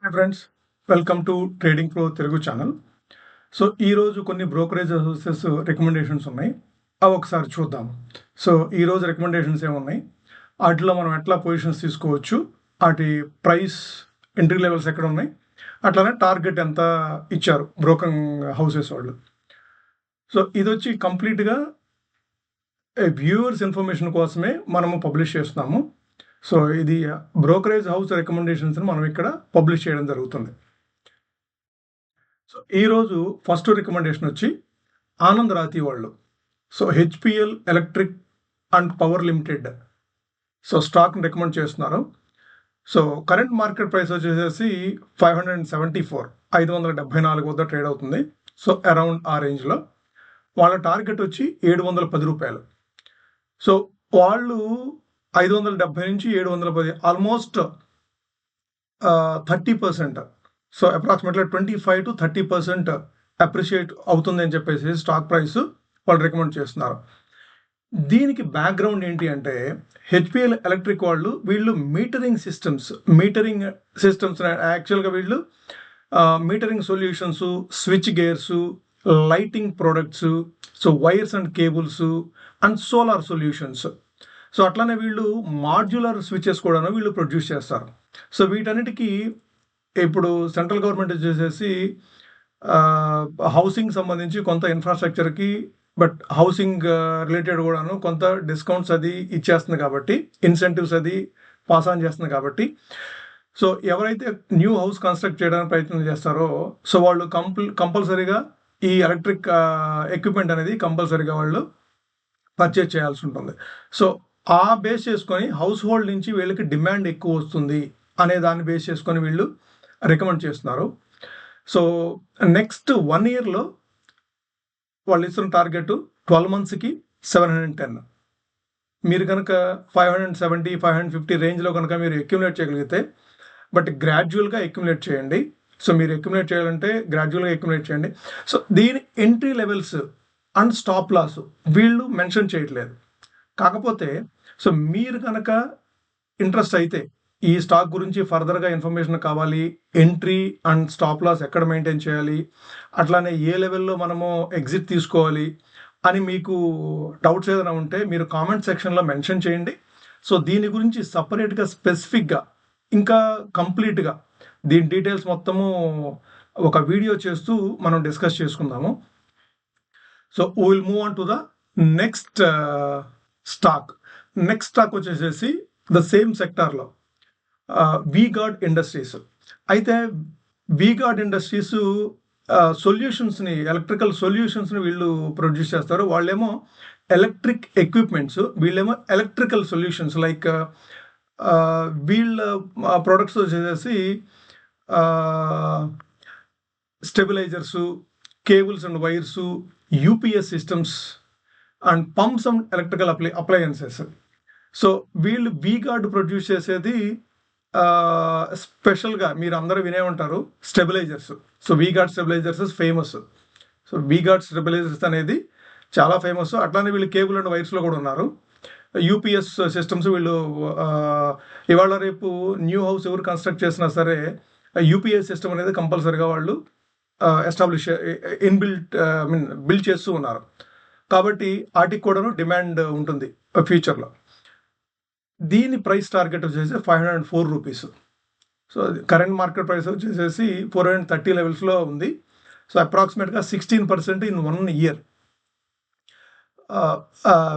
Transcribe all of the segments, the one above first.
Hi friends, welcome to trading pro Telugu channel. So ఈరోజు కొన్ని brokerage houses recommendations ఉన్నాయి, అవి ఒకసారి చూద్దాం. సో ఈరోజు రికమెండేషన్స్ ఏమున్నాయి, వాటిలో మనం ఎట్లా పొజిషన్స్ తీసుకోవచ్చు, వాటి ప్రైస్ ఎంట్రీ లెవెల్స్ ఎక్కడ ఉన్నాయి, అట్లానే టార్గెట్ ఎంత ఇచ్చారు బ్రోకరింగ్ హౌసెస్ వాళ్ళు. సో ఇది వచ్చి కంప్లీట్గా వ్యూవర్స్ ఇన్ఫర్మేషన్ కోసమే మనము పబ్లిష్ చేస్తున్నాము. సో ఇది బ్రోకరేజ్ హౌస్ రికమెండేషన్స్ మనం ఇక్కడ పబ్లిష్ చేయడం జరుగుతుంది. సో ఈరోజు ఫస్ట్ రికమెండేషన్ వచ్చి ఆనంద్ రాతి వాళ్ళు. So HPL electric and power limited so స్టాక్ని రికమెండ్ చేస్తున్నారు. సో కరెంట్ మార్కెట్ ప్రైస్ వచ్చేసి 574 574 వద్ద ట్రేడ్ అవుతుంది. సో అరౌండ్ ఆ రేంజ్లో వాళ్ళ టార్గెట్ వచ్చి 710 రూపాయలు. సో వాళ్ళు 570 నుంచి 710 almost 30%, so approximately 25 to 30% appreciate అవుతుంది అని చెప్పేసి స్టాక్ ప్రైస్ వాళ్ళు రికమెండ్ చేస్తున్నారు. దీనికి బ్యాక్గ్రౌండ్ ఏంటి అంటే హెచ్పిఎల్ ఎలక్ట్రిక్ వీళ్ళు మీటరింగ్ సిస్టమ్స్ యాక్చువల్గా వీళ్ళు metering solutions, switch gears, lighting products, so wires and cables and solar solutions. So అట్లానే వీళ్ళు మాడ్యులర్ స్విచెస్ కూడా వీళ్ళు ప్రొడ్యూస్ చేస్తారు. సో వీటన్నిటికీ ఇప్పుడు సెంట్రల్ గవర్నమెంట్ వచ్చేసేసి హౌసింగ్ సంబంధించి కొంత ఇన్ఫ్రాస్ట్రక్చర్కి, బట్ హౌసింగ్ రిలేటెడ్ కూడాను కొంత డిస్కౌంట్స్ అది ఇచ్చేస్తుంది కాబట్టి, ఇన్సెంటివ్స్ అది పాస్ ఆన్ చేస్తుంది కాబట్టి, సో ఎవరైతే న్యూ హౌస్ కన్స్ట్రక్ట్ చేయడానికి ప్రయత్నం చేస్తారో సో వాళ్ళు కంపల్సరీగా ఈ ఎలక్ట్రిక్ ఎక్విప్మెంట్ అనేది కంపల్సరీగా వాళ్ళు పర్చేజ్ చేయాల్సి ఉంటుంది. సో ఆ బేస్ చేసుకొని హౌస్ హోల్డ్ నుంచి వీళ్ళకి డిమాండ్ ఎక్కువ వస్తుంది అనే దాన్ని బేస్ చేసుకొని వీళ్ళు రికమెండ్ చేస్తున్నారు. సో నెక్స్ట్ 1 yearలో వాళ్ళు ఇస్తున్న టార్గెట్ 12 monthsకి 710. మీరు కనుక 570 550 రేంజ్లో కనుక మీరు అక్యుములేట్ చేయగలిగితే, బట్ గ్రాడ్యువల్గా అక్యుములేట్ చేయండి. సో మీరు అక్యుములేట్ చేయాలంటే గ్రాడ్యువల్గా అక్యుములేట్ చేయండి. సో దీని entry levels and stop loss వీళ్ళు మెన్షన్ చేయట్లేదు. కాకపోతే సో మీరు కనుక ఇంట్రెస్ట్ అయితే ఈ స్టాక్ గురించి ఫర్దర్గా ఇన్ఫర్మేషన్ కావాలి, ఎంట్రీ అండ్ స్టాప్ లాస్ ఎక్కడ మెయింటైన్ చేయాలి, అట్లానే ఏ లెవెల్లో మనము ఎగ్జిట్ తీసుకోవాలి అని మీకు డౌట్స్ ఏదైనా ఉంటే మీరు కామెంట్ సెక్షన్లో మెన్షన్ చేయండి. సో దీని గురించి సపరేట్గా స్పెసిఫిక్గా ఇంకా కంప్లీట్గా దీని డీటెయిల్స్ మొత్తము ఒక వీడియో చేస్తూ మనం డిస్కస్ చేసుకుందాము. So we will move on to the next stock. Next stock వచ్చేసేసి ద సేమ్ సెక్టార్లో వీగార్డ్ ఇండస్ట్రీస్. అయితే వీగార్డ్ ఇండస్ట్రీస్ సొల్యూషన్స్ని, ఎలక్ట్రికల్ సొల్యూషన్స్ని వీళ్ళు ప్రొడ్యూస్ చేస్తారు. వాళ్ళేమో ఎలక్ట్రిక్ ఎక్విప్మెంట్స్, వీళ్ళేమో ఎలక్ట్రికల్ సొల్యూషన్స్. లైక్ వీళ్ళ ప్రొడక్ట్స్ వచ్చేసి stabilizers, cables and wires, UPS systems and pumps and electrical appliances. So వీళ్ళు వీగార్డ్ ప్రొడ్యూస్ చేసేది స్పెషల్గా మీరు అందరూ వినే ఉంటారు, stabilizers. So V-Guard stabilizers famous. So V-Guard stabilizers అనేది చాలా ఫేమస్. అట్లానే వీళ్ళు కేబుల్ అండ్ వైర్స్లో కూడా ఉన్నారు. యూపీఎస్ సిస్టమ్స్ వీళ్ళు ఇవాళ రేపు న్యూ హౌస్ ఎవరు కన్స్ట్రక్ట్ చేసినా సరే యూపీఎస్ సిస్టమ్ అనేది కంపల్సరీగా వాళ్ళు ఎస్టాబ్లిష్ బిల్డ్ చేస్తూ ఉన్నారు. కాబట్టి వాటికి కూడాను డిమాండ్ ఉంటుంది ఫ్యూచర్లో. దీని ప్రైస్ టార్గెట్ వచ్చేసి 504 rupees. So current market price వచ్చేసి 430 లెవెల్స్లో ఉంది. సో అప్రాక్సిమేట్గా 16% ఇన్ 1 year.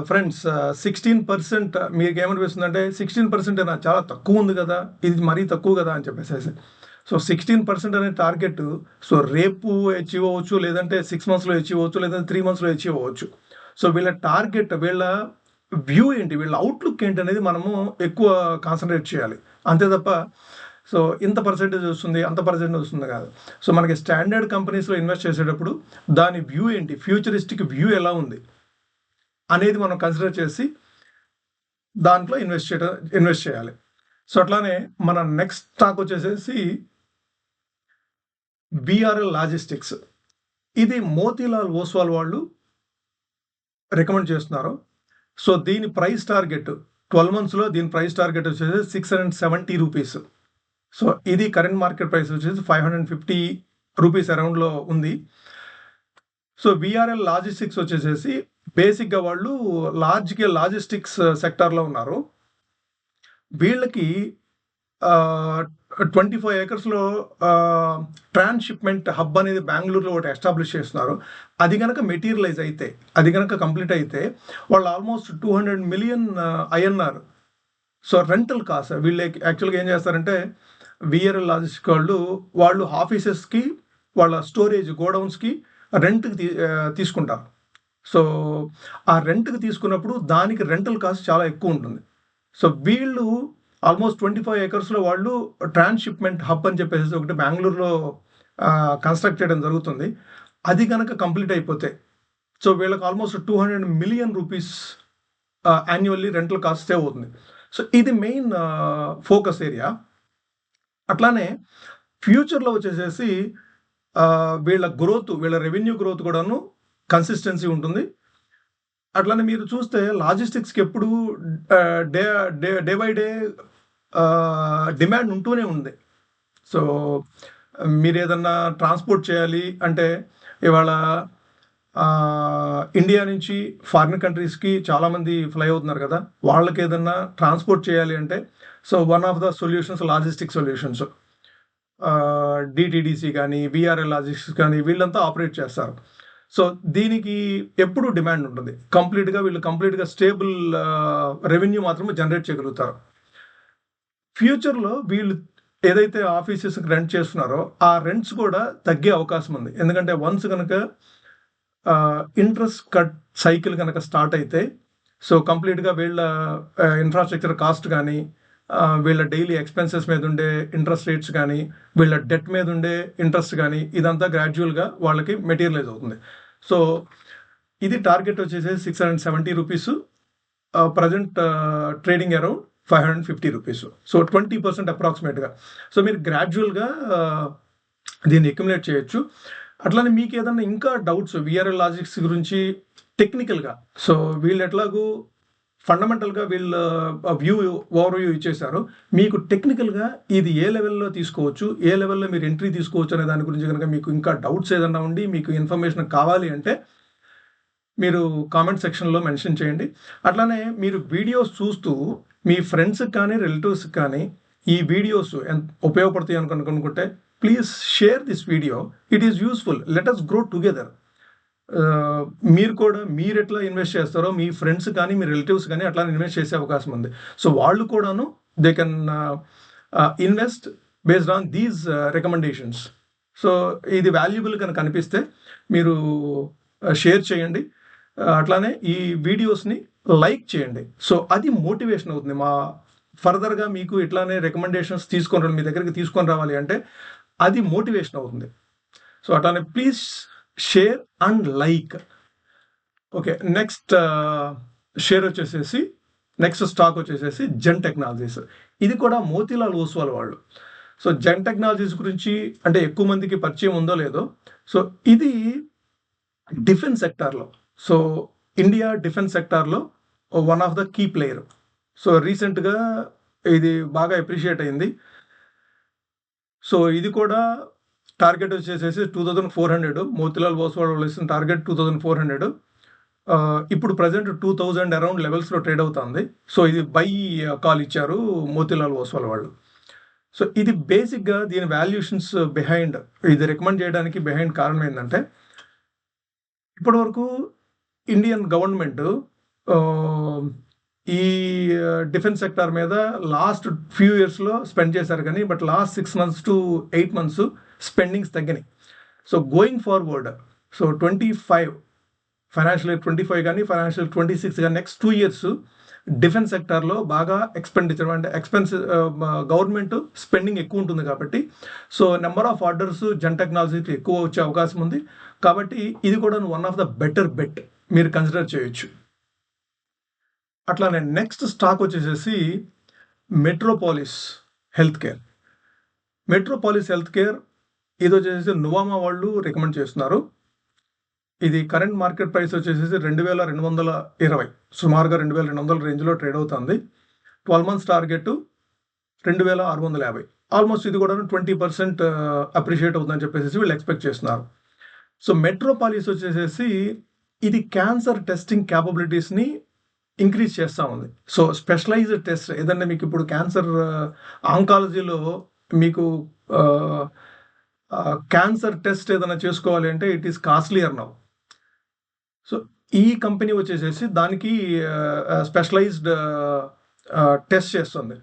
ఫ్రెండ్స్ 16% మీకు ఏమనిపిస్తుంది అంటే 16% అయినా చాలా తక్కువ ఉంది కదా, ఇది మరీ తక్కువ కదా అని చెప్పేసి. సో 16% అనే టార్గెట్ సో రేపు అచీవ్ అవ్వచ్చు, లేదంటే 6 monthsలో అచీవ్ అవ్వచ్చు, లేదంటే 3 monthsలో అచీవ్ అవ్వచ్చు. సో వీళ్ళ టార్గెట్, వీళ్ళ వ్యూ ఏంటి, వీళ్ళ అవుట్లుక్ ఏంటి అనేది మనము ఎక్కువ కాన్సన్ట్రేట్ చేయాలి. అంతే తప్ప సో ఇంత పర్సెంటేజ్ వస్తుంది, అంత పర్సెంటేజ్ వస్తుంది కాదు. సో మనకి స్టాండర్డ్ కంపెనీస్లో ఇన్వెస్ట్ చేసేటప్పుడు దాని వ్యూ ఏంటి, ఫ్యూచరిస్టిక్ వ్యూ ఎలా ఉంది అనేది మనం కన్సిడర్ చేసి దాంట్లో ఇన్వెస్ట్ చేయాలి. సో అట్లానే మన నెక్స్ట్ స్టాక్ వచ్చేసేసి బిఆర్ఎల్ లాజిస్టిక్స్. ఇది మోతీలాల్ ఓస్వాల్ వాళ్ళు రికమెండ్ చేస్తున్నారు. సో దీని ప్రైస్ టార్గెట్ 12 monthsలో దీని ప్రైస్ టార్గెట్ వచ్చేసి 670 రూపీస్. సో ఇది కరెంట్ మార్కెట్ ప్రైస్ వచ్చేసి 550 రూపీస్ అరౌండ్లో ఉంది. సో విఆర్ఎల్ లాజిస్టిక్స్ వచ్చేసేసి బేసిక్గా వాళ్ళు లార్జ్ స్కేల్ లాజిస్టిక్స్ సెక్టార్లో ఉన్నారు. వీళ్ళకి 25 ఏకర్స్లో ట్రాన్స్‌షిప్‌మెంట్ హబ్ అనేది బెంగుళూరులో ఒకటి ఎస్టాబ్లిష్ చేస్తున్నారు. అది గనక మెటీరియలైజ్ అయితే, అది గనక కంప్లీట్ అయితే వాళ్ళు almost 200 million INR. So rental cost వీళ్ళు యాక్చువల్గా ఏం చేస్తారంటే విఆర్ఎల్ లాజిస్టిక్ వాళ్ళు ఆఫీసెస్కి వాళ్ళ స్టోరేజ్ గోడౌన్స్కి రెంట్కి తీసుకుంటారు. సో ఆ రెంట్కి తీసుకున్నప్పుడు దానికి రెంటల్ కాస్ట్ చాలా ఎక్కువ ఉంటుంది. సో వీళ్ళు ఆల్మోస్ట్ 25 ఏకర్స్లో వాళ్ళు ట్రాన్స్‌షిప్‌మెంట్ హబ్ అని చెప్పేసి ఒకటి బెంగళూరులో కన్స్ట్రక్ట్ చేయడం జరుగుతుంది. అది కనుక కంప్లీట్ అయిపోతే సో వీళ్ళకి almost 200 million rupees annually rental cost save అవుతుంది. సో ఇది మెయిన్ ఫోకస్ ఏరియా. అట్లానే ఫ్యూచర్లో వచ్చేసేసి వీళ్ళ రెవెన్యూ గ్రోత్ కూడాను కన్సిస్టెన్సీ ఉంటుంది. అట్లానే మీరు చూస్తే లాజిస్టిక్స్కి ఎప్పుడు డే బై డే డిమాండ్ ఉంటూనే ఉంది. సో మీరు ఏదన్నా ట్రాన్స్పోర్ట్ చేయాలి అంటే ఇవాళ ఇండియా నుంచి ఫారిన్ కంట్రీస్కి చాలామంది ఫ్లై అవుతున్నారు కదా, వాళ్ళకి ఏదన్నా ట్రాన్స్పోర్ట్ చేయాలి అంటే so one of the solutions logistic solutions. DTDC కానీ విఆర్ఎల్ లాజిస్టిక్స్ కానీ వీళ్ళంతా ఆపరేట్ చేస్తారు. సో దీనికి ఎప్పుడు డిమాండ్ ఉంటుంది. వీళ్ళు కంప్లీట్గా స్టేబుల్ రెవెన్యూ మాత్రమే జనరేట్ చేయగలుగుతారు. ఫ్యూచర్లో వీళ్ళు ఏదైతే ఆఫీసెస్కి రెంట్ చేస్తున్నారో ఆ రెంట్స్ కూడా తగ్గే అవకాశం ఉంది. ఎందుకంటే వన్స్ కనుక ఇంట్రెస్ట్ కట్ సైకిల్ కనుక స్టార్ట్ అయితే సో కంప్లీట్గా వీళ్ళ ఇన్ఫ్రాస్ట్రక్చర్ కాస్ట్ కానీ వీళ్ళ డైలీ ఎక్స్పెన్సెస్ మీద ఉండే ఇంట్రెస్ట్ రేట్స్ కానీ వీళ్ళ డెట్ మీద ఉండే ఇంట్రెస్ట్ కానీ ఇదంతా గ్రాడ్యువల్గా వాళ్ళకి మెటీరియలైజ్ అవుతుంది. సో ఇది టార్గెట్ వచ్చేసి 670 rupees, present trading around 550 rupees. So 20% అప్రాక్సిమేట్గా. సో మీరు గ్రాడ్యువల్గా దీన్ని అక్యుములేట్ చేయొచ్చు. అట్లానే మీకు ఏదన్నా ఇంకా డౌట్స్ విఆర్ఎల్ లాజిక్స్ గురించి టెక్నికల్గా, సో వీళ్ళు ఎట్లాగూ ఫండమెంటల్గా వీళ్ళు ఓవర్ వ్యూ ఇచ్చేసారు. మీకు టెక్నికల్గా ఇది ఏ లెవెల్లో తీసుకోవచ్చు, ఏ లెవెల్లో మీరు ఎంట్రీ తీసుకోవచ్చు అనే దాని గురించి కనుక మీకు ఇంకా డౌట్స్ ఏదన్నా ఉండి మీకు ఇన్ఫర్మేషన్ కావాలి అంటే మీరు కామెంట్ సెక్షన్లో మెన్షన్ చేయండి. అట్లానే మీరు వీడియోస్ చూస్తూ మీ ఫ్రెండ్స్కి కానీ రిలేటివ్స్కి కానీ ఈ వీడియోస్ ఉపయోగపడతాయి అనుకుంటే please share this video. It is useful. Let us grow together. మీరు ఎట్లా ఇన్వెస్ట్ చేస్తారో మీ ఫ్రెండ్స్ కానీ మీ రిలేటివ్స్ కానీ అట్లా ఇన్వెస్ట్ చేసే అవకాశం ఉంది. సో వాళ్ళు కూడాను they can invest based on these recommendations. So ఇది వాల్యుబుల్ కనుక అనిపిస్తే మీరు షేర్ చేయండి. అట్లానే ఈ వీడియోస్ని లైక్ చేయండి. సో అది మోటివేషన్ అవుతుంది. ఫర్దర్గా మీకు ఇట్లానే రికమెండేషన్స్ మీ దగ్గరికి తీసుకొని రావాలి అంటే అది మోటివేషన్ అవుతుంది. సో అట్లానే please share and like. Okay, next stock వచ్చేసేసి జెన్ టెక్నాలజీస్. ఇది కూడా మోతీలాల్ ఓస్వాల్ వాళ్ళు. సో జెన్ టెక్నాలజీస్ గురించి అంటే ఎక్కువ మందికి పరిచయం ఉందో లేదో, సో ఇది డిఫెన్స్ సెక్టార్లో, సో ఇండియా డిఫెన్స్ సెక్టార్లో one of the key player. So రీసెంట్గా ఇది బాగా అప్రిషియేట్ అయింది. సో ఇది కూడా టార్గెట్ వచ్చేసేసి 2400. మోతీలాల్ ఓస్వాల్ వాళ్ళు ఇస్తున్న టార్గెట్ 2400. ఇప్పుడు ప్రజెంట్ 2000 అరౌండ్ లెవెల్స్లో ట్రేడ్ అవుతుంది. సో ఇది బై కాల్ ఇచ్చారు మోతీలాల్ ఓస్వాల్ వాళ్ళు. సో ఇది బేసిక్గా దీని వాల్యుయేషన్స్ బిహైండ్, ఇది రికమెండ్ చేయడానికి బిహైండ్ కారణం ఏంటంటే ఇప్పటివరకు ఇండియన్ గవర్నమెంట్ ఈ డిఫెన్స్ సెక్టార్ మీద లాస్ట్ ఫ్యూ ఇయర్స్లో స్పెండ్ చేశారు కానీ but last 6 months to 8 months spendings తగ్గినాయి. So going forward, so 25 financial year 25 కానీ ఫైనాన్షియల్ 26 కానీ నెక్స్ట్ 2 years డిఫెన్స్ సెక్టార్లో బాగా ఎక్స్పెండిచర్ అంటే గవర్నమెంట్ స్పెండింగ్ ఎక్కువ ఉంటుంది కాబట్టి so number of orders Zen టెక్నాలజీకి ఎక్కువ వచ్చే అవకాశం ఉంది. కాబట్టి ఇది కూడా one of the better bet మీరు కన్సిడర్ చేయొచ్చు. అట్లానే నెక్స్ట్ స్టాక్ వచ్చేసేసి మెట్రోపాలిస్ హెల్త్ కేర్. ఇది వచ్చేసి నువామా వాళ్ళు రికమెండ్ చేస్తున్నారు. ఇది కరెంట్ మార్కెట్ ప్రైస్ వచ్చేసి 2220, సుమారుగా 2200 రేంజ్లో ట్రేడ్ అవుతుంది. 12 months టార్గెట్ 2650. ఆల్మోస్ట్ ఇది కూడా 20% అప్రిషియేట్ అవుతుందని చెప్పేసి వీళ్ళు ఎక్స్పెక్ట్ చేస్తున్నారు. సో మెట్రోపాలిస్ వచ్చేసేసి ఇది క్యాన్సర్ టెస్టింగ్ క్యాపబిలిటీస్ని ఇంక్రీజ్ చేస్తూ ఉంది. సో స్పెషలైజ్డ్ టెస్ట్ ఏదన్నా మీకు ఇప్పుడు క్యాన్సర్ ఆంకాలజీలో మీకు క్యాన్సర్ టెస్ట్ ఏదైనా చేసుకోవాలి అంటే it is costlier now. So ఈ కంపెనీ వచ్చేసేసి దానికి స్పెషలైజ్డ్ టెస్ట్ చేస్తుంది.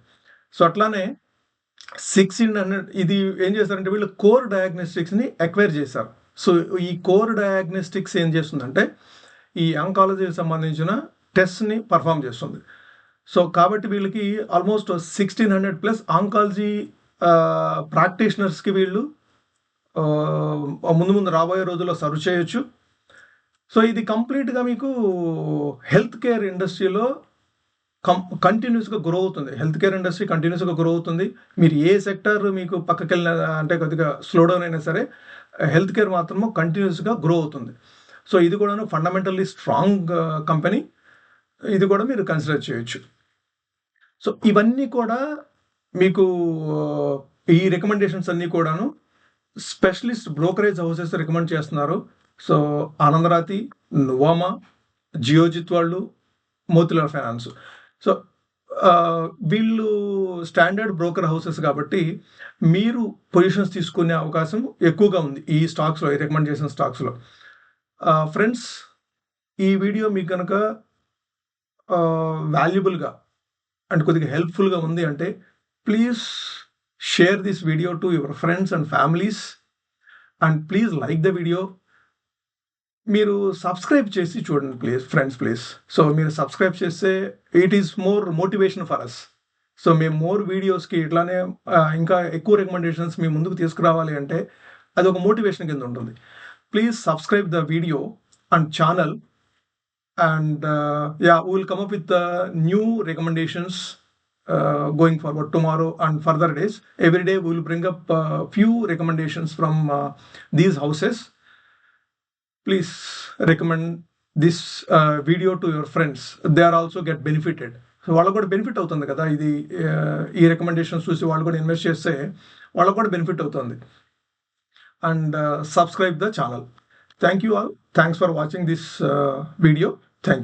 సో అట్లానే 1600 ఇది ఏం చేశారంటే వీళ్ళు కోర్ డయాగ్నోస్టిక్స్ని ఎక్వైర్ చేశారు. సో ఈ కోర్ డయాగ్నోస్టిక్స్ ఏం చేస్తుందంటే ఈ ఆంకాలజీకి సంబంధించిన టెస్ట్ని పర్ఫామ్ చేస్తుంది. సో కాబట్టి వీళ్ళకి ఆల్మోస్ట్ 1600+ ఆంకాలజీ ప్రాక్టీషనర్స్కి వీళ్ళు ముందు రాబోయే రోజుల్లో సర్వ్ చేయొచ్చు. సో ఇది కంప్లీట్గా మీకు హెల్త్ కేర్ ఇండస్ట్రీలో కంటిన్యూస్గా గ్రో అవుతుంది. హెల్త్ కేర్ ఇండస్ట్రీ కంటిన్యూస్గా గ్రో అవుతుంది. మీరు ఏ సెక్టర్ మీకు పక్కకి వెళ్ళిన అంటే కొద్దిగా స్లో డౌన్ అయినా సరే హెల్త్ కేర్ మాత్రము కంటిన్యూస్గా గ్రో అవుతుంది. సో ఇది కూడా ఫండమెంటల్లీ స్ట్రాంగ్ కంపెనీ. ఇది కూడా మీరు కన్సిడర్ చేయొచ్చు. సో ఇవన్నీ కూడా మీకు ఈ రికమెండేషన్స్ అన్నీ కూడాను స్పెషలిస్ట్ బ్రోకరేజ్ హౌసెస్ రికమెండ్ చేస్తున్నారు. సో ఆనందరాతి, నువామా, జియోజిత్ వాళ్ళు, మోతిలాల్ ఫైనాన్స్. సో వీళ్ళు స్టాండర్డ్ బ్రోకర్ హౌసెస్ కాబట్టి మీరు పొజిషన్స్ తీసుకునే అవకాశం ఎక్కువగా ఉంది ఈ స్టాక్స్లో, ఈ రికమెండ్ చేసిన స్టాక్స్లో. ఫ్రెండ్స్, ఈ వీడియో మీకు కనుక వాల్యుబుల్గా అండ్ కొద్దిగా హెల్ప్ఫుల్గా ఉంది అంటే please share this video to your friends and families and please like the video. మీరు సబ్స్క్రైబ్ చేసి చూడండి ప్లీజ్ ఫ్రెండ్స్, ప్లీజ్. సో మీరు సబ్స్క్రైబ్ చేస్తే it is more motivation for us. So మేము మోర్ వీడియోస్కి ఇట్లానే ఇంకా ఎక్కువ రికమెండేషన్స్ మీ ముందుకు తీసుకురావాలి అంటే అది ఒక మోటివేషన్ కింద ఉంటుంది. Please subscribe the video and channel and we will come up with new recommendations going forward tomorrow and further days. Every day we will bring up few recommendations from these houses. Please recommend this video to your friends. They are also get benefited. So వాళ్ళకు కూడా benefit అవుతుంది కదా ఇది, ఈ recommendations చూసి వాళ్ళు కూడా invest చేస్తే వాళ్ళకు కూడా బెనిఫిట్ అవుతుంది. And subscribe the channel. Thank you all. Thanks for watching this video. Thank you.